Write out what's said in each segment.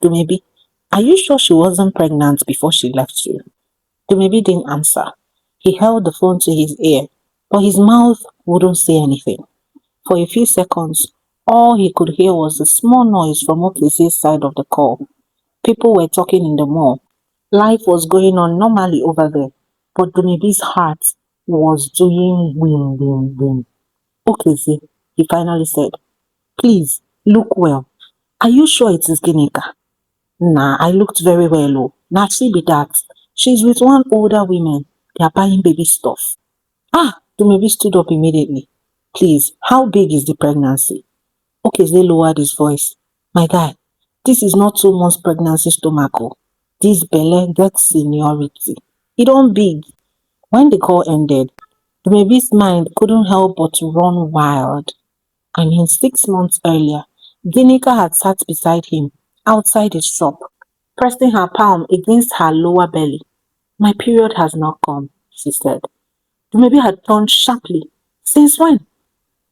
Maybe, are you sure she wasn't pregnant before she left you? Maybe didn't answer. He held the phone to his ear, but his mouth wouldn't say anything. For a few seconds, all he could hear was a small noise from Okeze's side of the call. People were talking in the mall. Life was going on normally over there, but Dumebi's heart was doing win, win, win. Okeze, he finally said, please, look well. Are you sure it is Ginika? Nah, I looked very well, oh. Nah, she be that. She's with one older woman. They are buying baby stuff. Ah, Dumebi stood up immediately. Please, how big is the pregnancy? Okeze lowered his voice. My guy, this is not 2 months pregnancy stomach, oh. This belle gets seniority. It don't big. When the call ended, the baby's mind couldn't help but to run wild. 6 months earlier, Ginika had sat beside him outside his shop, pressing her palm against her lower belly. My period has not come, she said. The baby had turned sharply. Since when?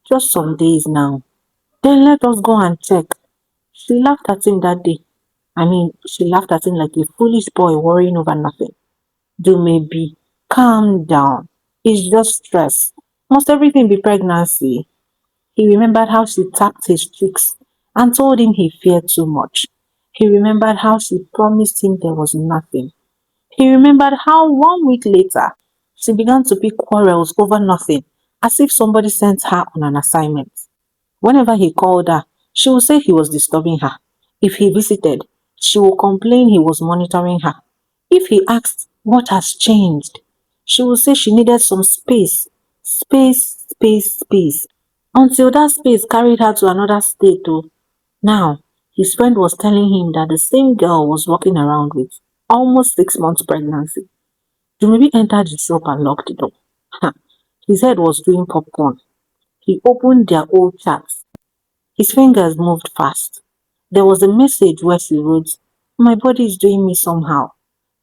Just some days now. Then let us go and check. She laughed at him that day. She laughed at him like a foolish boy worrying over nothing. Do maybe calm down. It's just stress. Must everything be pregnancy? He remembered how she tapped his cheeks and told him he feared too much. He remembered how she promised him there was nothing. He remembered how 1 week later she began to pick quarrels over nothing, as if somebody sent her on an assignment. Whenever he called her, she would say he was disturbing her. If he visited, she would complain he was monitoring her. If he asked what has changed, she would say she needed some space. Space, space, space. Until that space carried her to another state though. Now, his friend was telling him that the same girl was walking around with almost 6 months pregnancy. Jumebi entered the shop and locked the door. His head was doing popcorn. He opened their old chats. His fingers moved fast. There was a message where she wrote, my body is doing me somehow.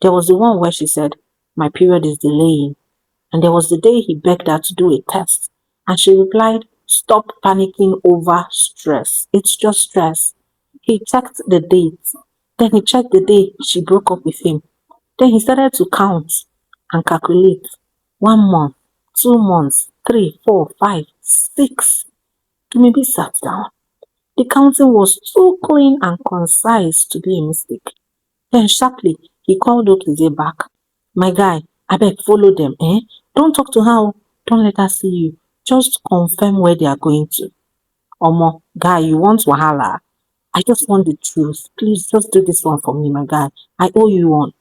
There was the one where she said, my period is delaying. And there was the day he begged her to do a test. And she replied, stop panicking over stress. It's just stress. He checked the date. Then he checked the day she broke up with him. Then he started to count and calculate. 1 month, 2 months, 3, 4, 5, 6. Maybe sat down. The counting was too clean and concise to be a mistake. Then sharply, he called Okeze back. My guy, I beg follow them, eh? Don't talk to her. Don't let her see you. Just confirm where they are going to. Omo, guy, you want wahala? I just want the truth. Please just do this one for me, my guy. I owe you one.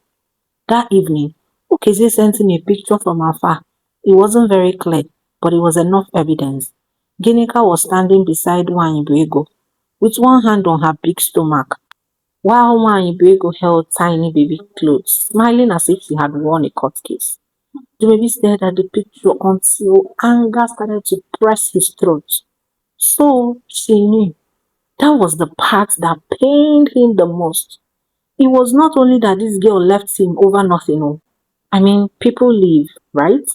That evening, Okeze sent him a picture from afar. It wasn't very clear, but it was enough evidence. Ginika was standing beside Nwanyibuego, with one hand on her big stomach, while Nwanyibuego held tiny baby clothes, smiling as if she had won a court case. The baby stared at the picture until anger started to press his throat. So she knew. That was the part that pained him the most. It was not only that this girl left him over nothing. Oh. People leave, right?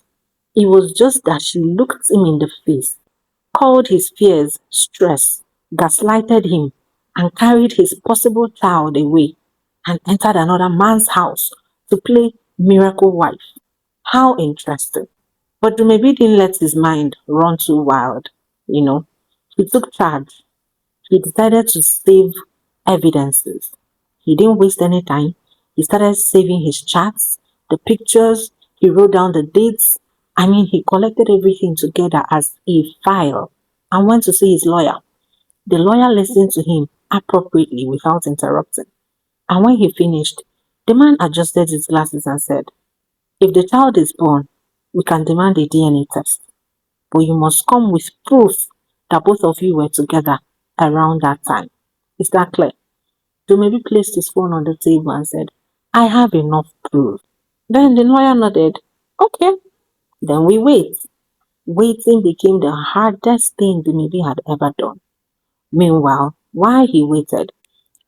It was just that she looked him in the face, called his fears stress, gaslighted him, and carried his possible child away and entered another man's house to play miracle wife. How interesting. But Dumebi didn't let his mind run too wild, you know. He took charge. He decided to save evidences. He didn't waste any time. He started saving his chats, the pictures, he wrote down the dates. He collected everything together as a file and went to see his lawyer. The lawyer listened to him appropriately without interrupting. And when he finished, the man adjusted his glasses and said, if the child is born, we can demand a DNA test. But you must come with proof that both of you were together around that time. Is that clear? Dumebi placed his phone on the table and said, I have enough proof. Then the lawyer nodded. Okay, then we wait. Waiting became the hardest thing Dumebi had ever done. Meanwhile, while he waited,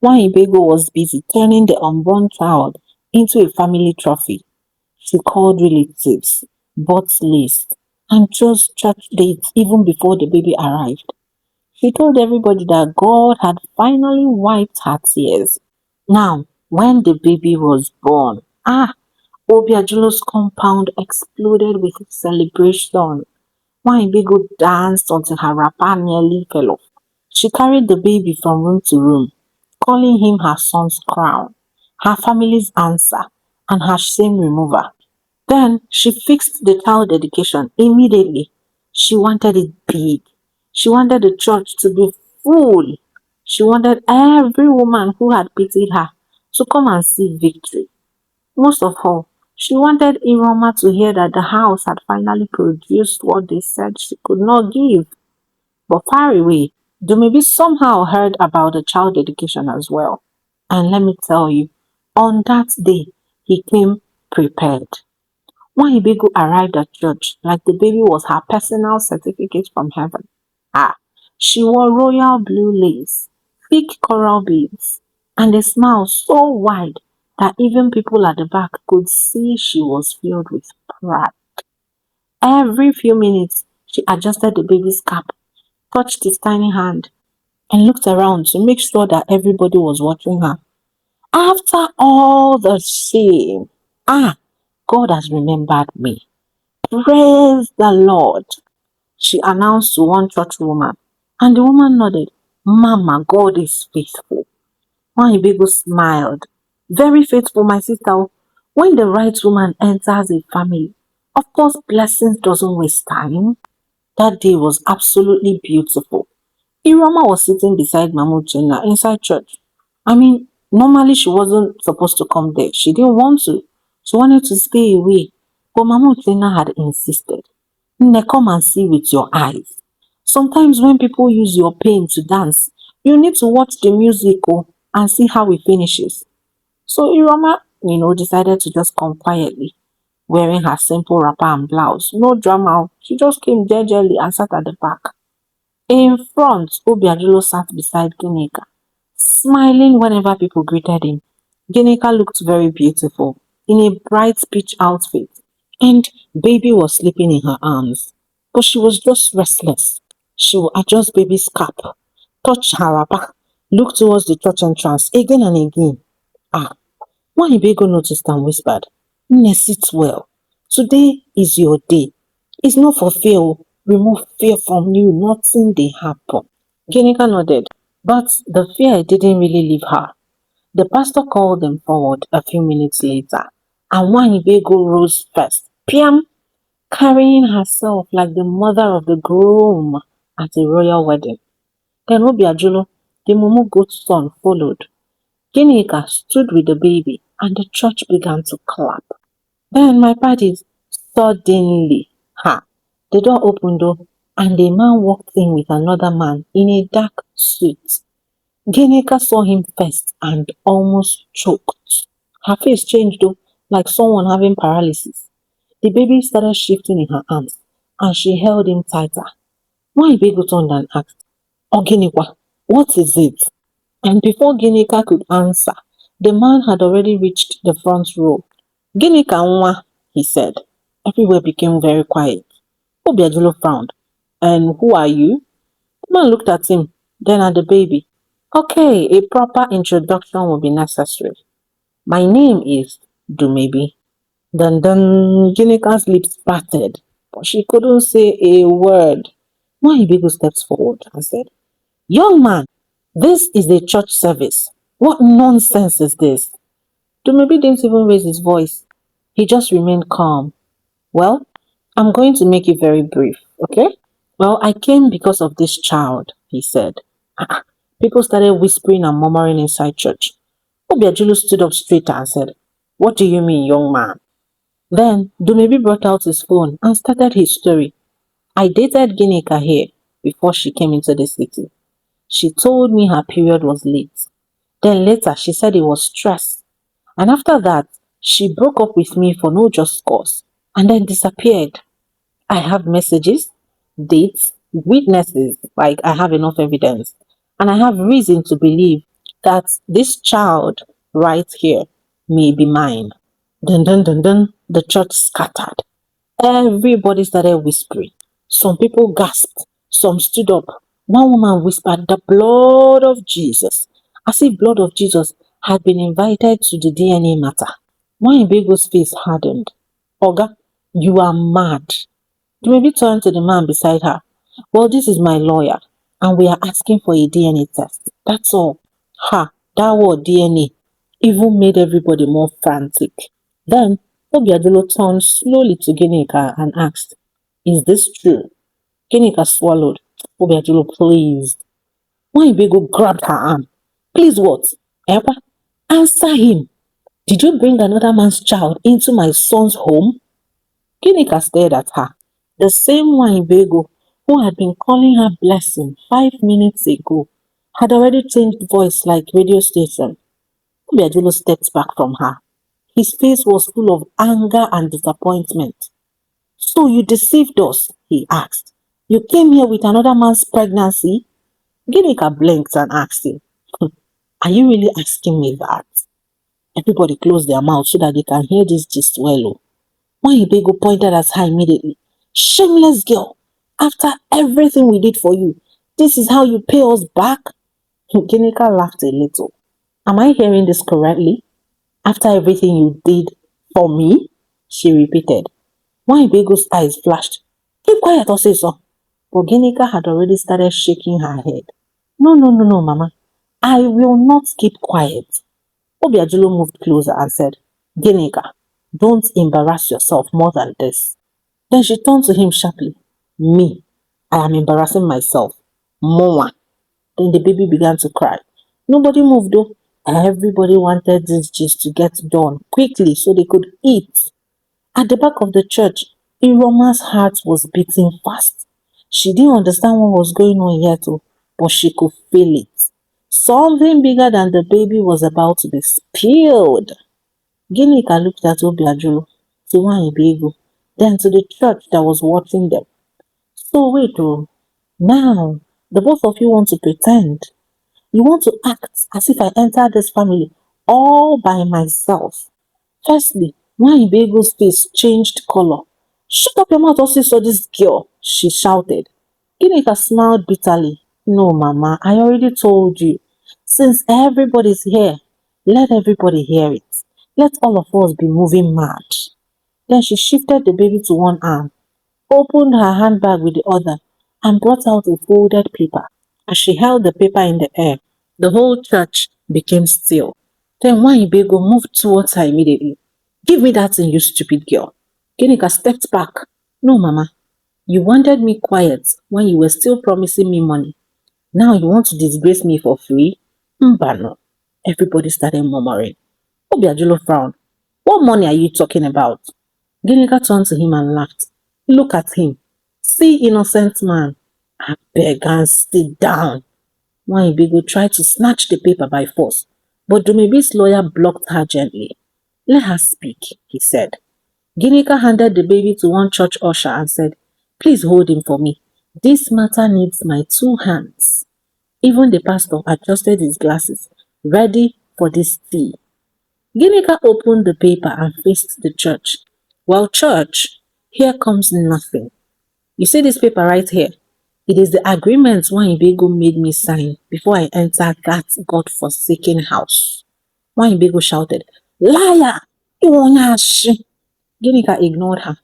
Nwanyibuego was busy turning the unborn child into a family trophy. She called relatives, bought lists, and chose church dates even before the baby arrived. She told everybody that God had finally wiped her tears. Now, when the baby was born, Obiajulo's compound exploded with celebration. Nwaibigo danced until her wrapper nearly fell off. She carried the baby from room to room, calling him her son's crown, her family's answer, and her shame remover. Then she fixed the child dedication immediately. She wanted it big. She wanted the church to be full. She wanted every woman who had pitied her to come and see victory. Most of all, she wanted Iroma to hear that the house had finally produced what they said she could not give. But far away, Dumebi somehow heard about the child dedication as well. And let me tell you, on that day, he came prepared. When Ibegu arrived at church, like the baby was her personal certificate from heaven. Ah, she wore royal blue lace, thick coral beads, and a smile so wide that even people at the back could see she was filled with pride. Every few minutes, she adjusted the baby's cap, touched his tiny hand, and looked around to make sure that everybody was watching her. After all the shame, God has remembered me. Praise the Lord, she announced to one church woman. And the woman nodded. Mama, God is faithful. Nwaibigo smiled. Very faithful, my sister. When the right woman enters a family, of course, blessings doesn't waste time. That day was absolutely beautiful. Iroma was sitting beside Mamu Jenna inside church. I mean, normally she wasn't supposed to come there. She didn't want to. She wanted to stay away. But Mamu Jenna had insisted. Nne, come and see with your eyes. Sometimes when people use your pain to dance, you need to watch the music and see how it finishes. So Iroma, decided to just come quietly, wearing her simple wrapper and blouse. No drama. She just came gingerly and sat at the back. In front, Obiagilo sat beside Ginika, smiling whenever people greeted him. Ginika looked very beautiful in a bright peach outfit, and baby was sleeping in her arms. But she was just restless. She would adjust baby's cap, touch her wrapper, look towards the church entrance again and again. Nwanyibego noticed and whispered, Nne, sit well. Today is your day. It's not for fear. Remove fear from you. Nothing they happen. Ginika nodded, but the fear didn't really leave her. The pastor called them forward a few minutes later, and Nwanyibego rose first, Piam, carrying herself like the mother of the groom at a royal wedding. Then Obiajulo, the Mumu goat's son, followed. Ginika stood with the baby, and the church began to clap. Then my parties, suddenly, the door opened and a man walked in with another man in a dark suit. Ginika saw him first and almost choked. Her face changed like someone having paralysis. The baby started shifting in her arms, and she held him tighter. Nwaibigo turned and asked, Oginikwa, what is it? And before Ginika could answer, the man had already reached the front row. Ginika nwa, he said. Everywhere became very quiet. Obiajulo frowned. And who are you? The man looked at him, then at the baby. Okay, a proper introduction will be necessary. My name is Dumebi. Dun dun, Ginika's lips parted, but she couldn't say a word. Nwaibigo stepped forward and said, Young man, this is a church service. What nonsense is this? Dumebi didn't even raise his voice. He just remained calm. Well, I'm going to make it very brief, okay? Well, I came because of this child, he said. People started whispering and murmuring inside church. Obiajulu stood up straighter and said, What do you mean, young man? Then Dumebi brought out his phone and started his story. I dated Ginika here before she came into the city. She told me her period was late. Then later she said it was stress. And after that, she broke up with me for no just cause and then disappeared. I have messages, dates, witnesses, like I have enough evidence. And I have reason to believe that this child right here may be mine. Dun dun dun dun, the church scattered. Everybody started whispering. Some people gasped. Some stood up. One woman whispered, the blood of Jesus. As if blood of Jesus had been invited to the DNA matter. Bego's face hardened. Oga, you are mad. Maybe turned to the man beside her. Well, this is my lawyer, and we are asking for a DNA test. That's all. Ha, that word DNA even made everybody more frantic. Then, Obiadulo turned slowly to Ginika and asked, is this true? Ginika swallowed. Obiadulo, please. Bego grabbed her arm. Please what? Ever? Answer him. Did you bring another man's child into my son's home? Ginika stared at her. The same Bego who had been calling her blessing 5 minutes ago had already changed voice like radio station. Obiadulo stepped back from her. His face was full of anger and disappointment. So you deceived us, he asked. You came here with another man's pregnancy? Ginika blinked and asked him, are you really asking me that? Everybody closed their mouths so that they can hear this gist well. Bego pointed at her immediately. Shameless girl! After everything we did for you, this is how you pay us back? Ginika laughed a little. Am I hearing this correctly? After everything you did for me? She repeated. Bego's eyes flashed. Keep quiet or say so. But Ginika had already started shaking her head. No, Mama. I will not keep quiet. Obiadulo moved closer and said, Ginika, don't embarrass yourself more than this. Then she turned to him sharply. Me, I am embarrassing myself. More. Then the baby began to cry. Nobody moved though. Everybody wanted this gist to get done quickly so they could eat. At the back of the church, Iroma's heart was beating fast. She didn't understand what was going on yet, but she could feel it. Something bigger than the baby was about to be spilled. Ginika looked at Obiadulo, to Bego, then to the church that was watching them. So wait, now the both of you want to pretend. You want to act as if I entered this family all by myself. Firstly, Bego's face changed color. Shut up your mouth, also, this girl, she shouted. Ginika smiled bitterly. No, Mama, I already told you. Since everybody's here, let everybody hear it. Let all of us be moving mad. Then she shifted the baby to one arm, opened her handbag with the other, and brought out a folded paper. As she held the paper in the air, the whole church became still. Then Bego moved towards her immediately. Give me that thing, you stupid girl. Ginika stepped back. No, Mama. You wanted me quiet when you were still promising me money. Now you want to disgrace me for free? Mbano. Everybody started murmuring. Obiadulo frowned. What money are you talking about? Ginika turned to him and laughed. Look at him. See, innocent man. I beg and sit down. Bego tried to snatch the paper by force, but Dumebi's lawyer blocked her gently. Let her speak, he said. Ginika handed the baby to one church usher and said, please hold him for me. This matter needs my 2 hands. Even the pastor adjusted his glasses, ready for this tea. Ginika opened the paper and faced the church. Well, church, here comes nothing. You see this paper right here? It is the agreement Bego made me sign before I entered that God-forsaken house. Bego shouted, Liar! Ginika ignored her.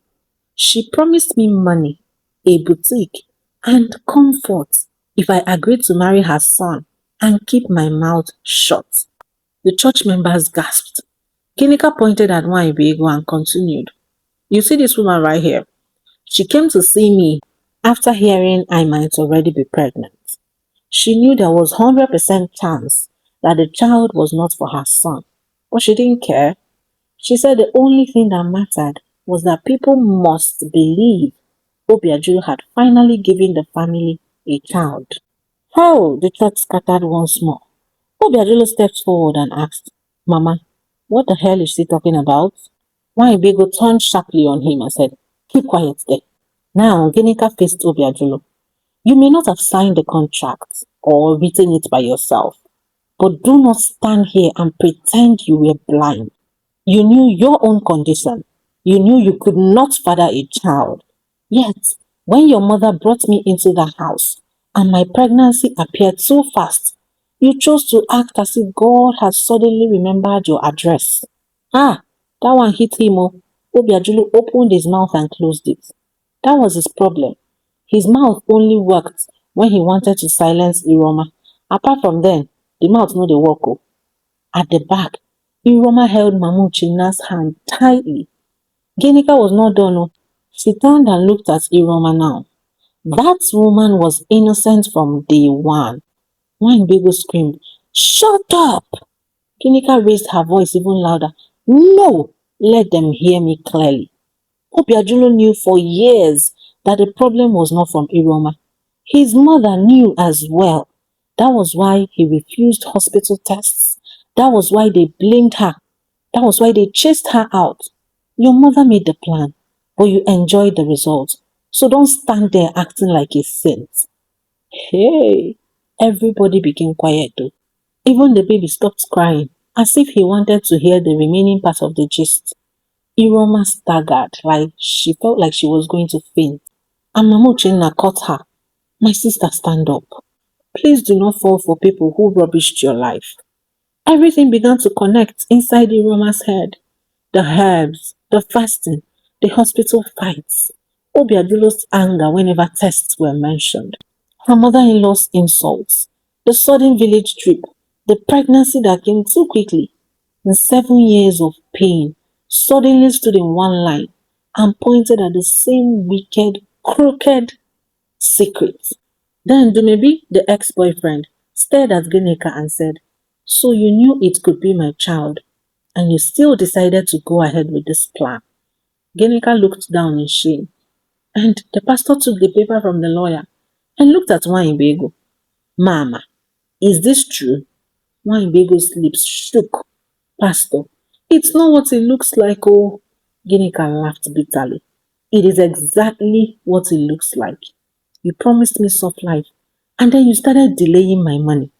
She promised me money, a boutique, and comfort if I agreed to marry her son and keep my mouth shut. The church members gasped. Ginika pointed at Bego and continued. You see this woman right here? She came to see me after hearing I might already be pregnant. She knew there was 100% chance that the child was not for her son, but she didn't care. She said the only thing that mattered was that people must believe Obiadulo had finally given the family a child. How? The church scattered once more. Obiadulo stepped forward and asked, Mama, what the hell is she talking about? Bego turned sharply on him and said, keep quiet there. Now, Ginika faced Obiadulo. You may not have signed the contract or written it by yourself, but do not stand here and pretend you were blind. You knew your own condition. You knew you could not father a child. Yet, when your mother brought me into the house and my pregnancy appeared so fast, You chose to act as if God had suddenly remembered your address. Ah, that one hit him. Oh. Obiajulu opened his mouth and closed it. That was his problem. His mouth only worked when he wanted to silence Iroma. Apart from then, the mouth no dey work. Oh. At the back, Iroma held Mamu China's hand tightly. Ginika was not done. Oh. She turned and looked at Iroma now. That woman was innocent from day one. When Bigo screamed, "Shut up!" Ginika raised her voice even louder. "No! Let them hear me clearly." Obiajulu knew for years that the problem was not from Iroma. His mother knew as well. That was why he refused hospital tests. That was why they blamed her. That was why they chased her out. Your mother made the plan, but you enjoyed the result. So don't stand there acting like a saint. Hey, everybody became quiet though. Even the baby stopped crying, as if he wanted to hear the remaining part of the gist. Iroma staggered, like she felt like she was going to faint. And Mama Uchenna caught her. "My sister, stand up. Please do not fall for people who rubbished your life." Everything began to connect inside Iroma's head. The herbs, the fasting, the hospital fights, Obiadulo's anger whenever tests were mentioned, her mother-in-law's insults, the sudden village trip, the pregnancy that came too quickly, the 7 years of pain suddenly stood in one line and pointed at the same wicked, crooked secret. Then Dumebi, the ex-boyfriend, stared at Ginika and said, "So you knew it could be my child, and you still decided to go ahead with this plan." Ginika looked down in shame, and the pastor took the paper from the lawyer and looked at Waimbego. "Mama, is this true?" Waimbego's lips shook. "Pastor, it's not what it looks like, oh." Ginika laughed bitterly. "It is exactly what it looks like. You promised me soft life, and then you started delaying my money.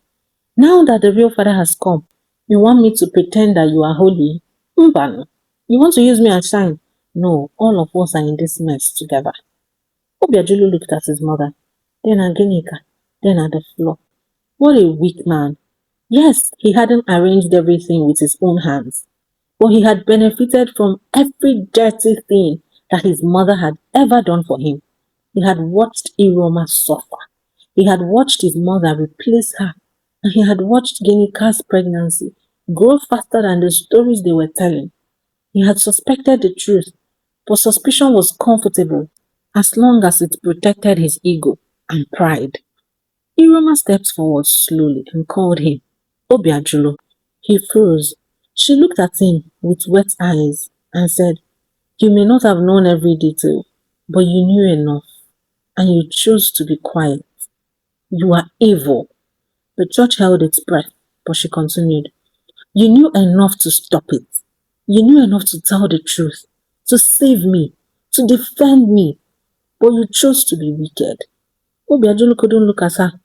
Now that the real father has come, you want me to pretend that you are holy? Mbano, you want to use me as shine? No, all of us are in this mess together." Obiajulu looked at his mother, then at Ginika, then at the floor. What a weak man. Yes, he hadn't arranged everything with his own hands, but he had benefited from every dirty thing that his mother had ever done for him. He had watched Iroma suffer. He had watched his mother replace her, and he had watched Ginika's pregnancy grow faster than the stories they were telling. He had suspected the truth, but suspicion was comfortable as long as it protected his ego and pride. Iroma stepped forward slowly and called him, "Obiajulu." He froze. She looked at him with wet eyes and said, "You may not have known every detail, but you knew enough, and you chose to be quiet. You are evil." The church held its breath, but she continued, "You knew enough to stop it. You knew enough to tell the truth, to save me, to defend me, but you chose to be wicked." Obiajulu couldn't look at her.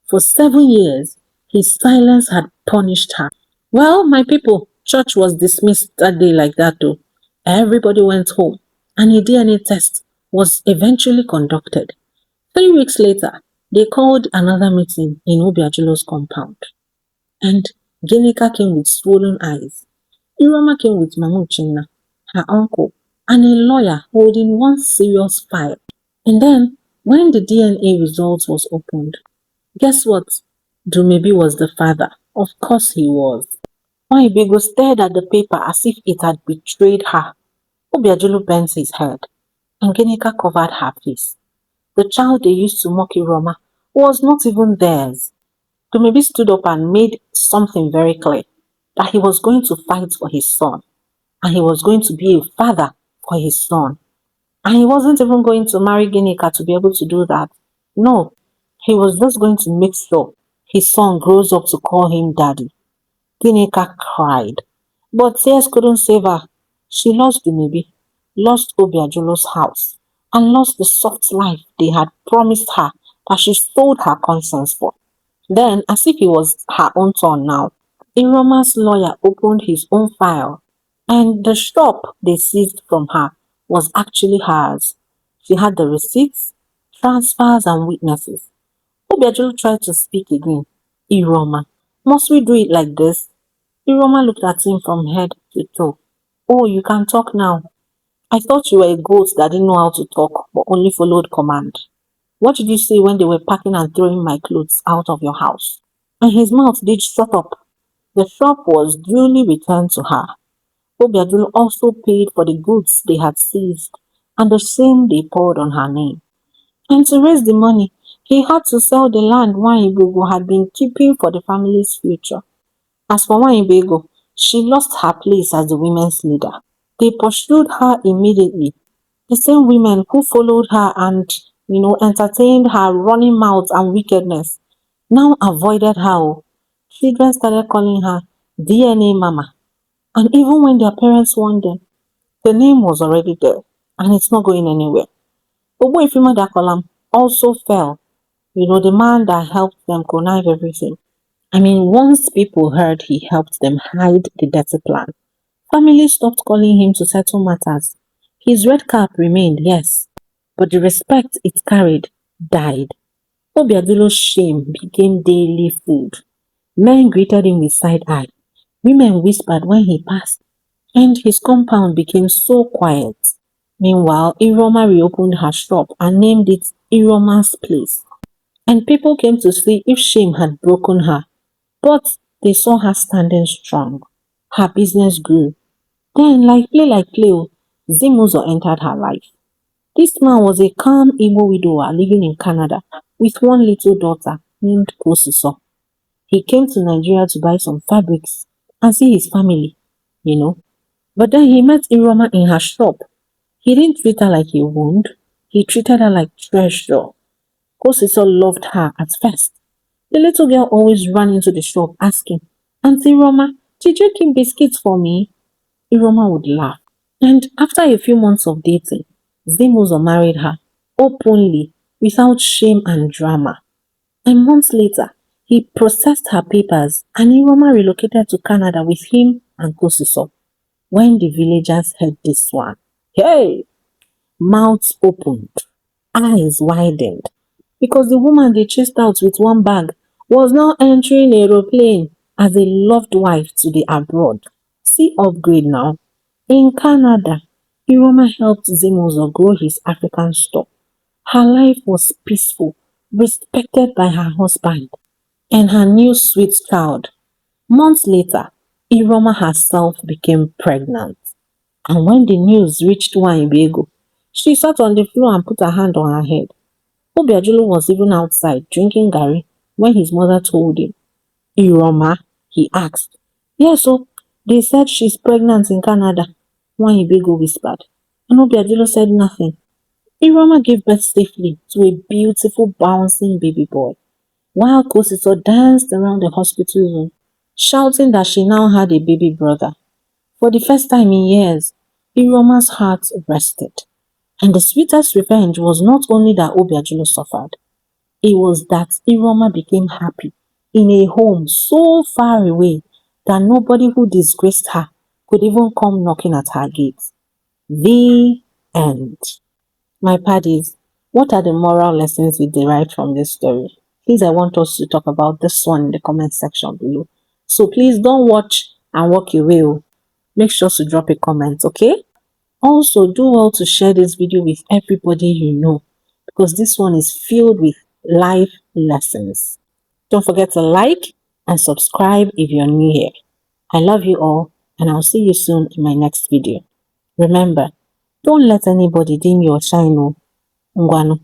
For 7 years, his silence had punished her. Well, my people, church was dismissed that day like that though. Everybody went home, and a DNA test was eventually conducted. 3 weeks later, they called another meeting in Obiajulu's compound. And Ginika came with swollen eyes. Iroma came with Mamu Uchenna, her uncle, and a lawyer holding one serious file. And then, when the DNA results was opened, guess what? Dumebi was the father. Of course he was. Waibego stared at the paper as if it had betrayed her. Obiajulu bent his head, and Ginika covered her face. The child they used to mock Iroma was not even theirs. Dumebi stood up and made something very clear, that he was going to fight for his son, and he was going to be a father for his son. And he wasn't even going to marry Ginika to be able to do that. No, he was just going to make sure his son grows up to call him daddy. Ginika cried, but tears couldn't save her. She lost Dumebi, lost Obiajulu's house, and lost the soft life they had promised her that she sold her conscience for. Then, as if it was her own turn now, Iroma's lawyer opened his own file, and the shop they seized from her was actually hers. She had the receipts, transfers, and witnesses. Obiajulu tried to speak again. "Iroma, Must we do it like this? Iroma looked at him from head to toe. Oh, you can talk now. I thought you were a goat that didn't know how to talk, but only followed command. What did you say when they were packing and throwing my clothes out of your house? And his mouth did shut up. The shop was duly returned to her. Obiadulu also paid for the goods they had seized and the shame they poured on her name. And to raise the money, he had to sell the land Nwanyibego had been keeping for the family's future. As for Nwanyibego, she lost her place as the women's leader. They pursued her immediately. The same women who followed her and, entertained her running mouth and wickedness now avoided her. Children started calling her DNA Mama. And even when their parents warned them, the name was already there and it's not going anywhere. Ogbuefima Dakolam also fell, the man that helped them connive everything. I mean, once people heard he helped them hide the dirty plan, family stopped calling him to settle matters. His red cap remained, yes, but the respect it carried died. Obiadulo's shame became daily food. Men greeted him with side eye. Women whispered when he passed, and his compound became so quiet. Meanwhile, Iroma reopened her shop and named it Iroma's Place. And people came to see if shame had broken her. But they saw her standing strong. Her business grew. Then, like play, Zimuzo entered her life. This man was a calm Igbo widower living in Canada with one little daughter named Kosiso. He came to Nigeria to buy some fabrics and see his family, you know. But then he met Iroma in her shop. He didn't treat her like a wound. He treated her like treasure. Kosiso loved her at first. The little girl always ran into the shop asking, Auntie Roma, did you keep biscuits for me? Iroma would laugh. And after a few months of dating, Zimuzo married her openly, without shame and drama. And months later, he processed her papers and Iroma relocated to Canada with him and Kosiso. When the villagers heard this one, hey, mouths opened, eyes widened, because the woman they chased out with one bag was now entering a aeroplane as a loved wife to the abroad. See upgrade now. In Canada, Iroma helped Zimuzo grow his African stock. Her life was peaceful, respected by her husband and her new sweet child. Months later, Iroma herself became pregnant. And when the news reached Nwanyibego, she sat on the floor and put her hand on her head. Obiajulu was even outside drinking garri when his mother told him. Iroma, he asked. Yes, so they said she's pregnant in Canada. Nwanyibego whispered. And Obiajulu said nothing. Iroma gave birth safely to a beautiful bouncing baby boy, while Kosiso danced around the hospital room, shouting that she now had a baby brother. For the first time in years, Iroma's heart rested. And the sweetest revenge was not only that Obiajulu suffered, it was that Iroma became happy in a home so far away that nobody who disgraced her could even come knocking at her gate. The end. My paddies, what are the moral lessons we derived from this story? Please, I want us to talk about this one in the comment section below. So please don't watch and walk away. Make sure to drop a comment, okay? Also, do well to share this video with everybody you know because this one is filled with life lessons. Don't forget to like and subscribe if you're new here. I love you all and I'll see you soon in my next video. Remember, don't let anybody dim your shine. Ngwanu.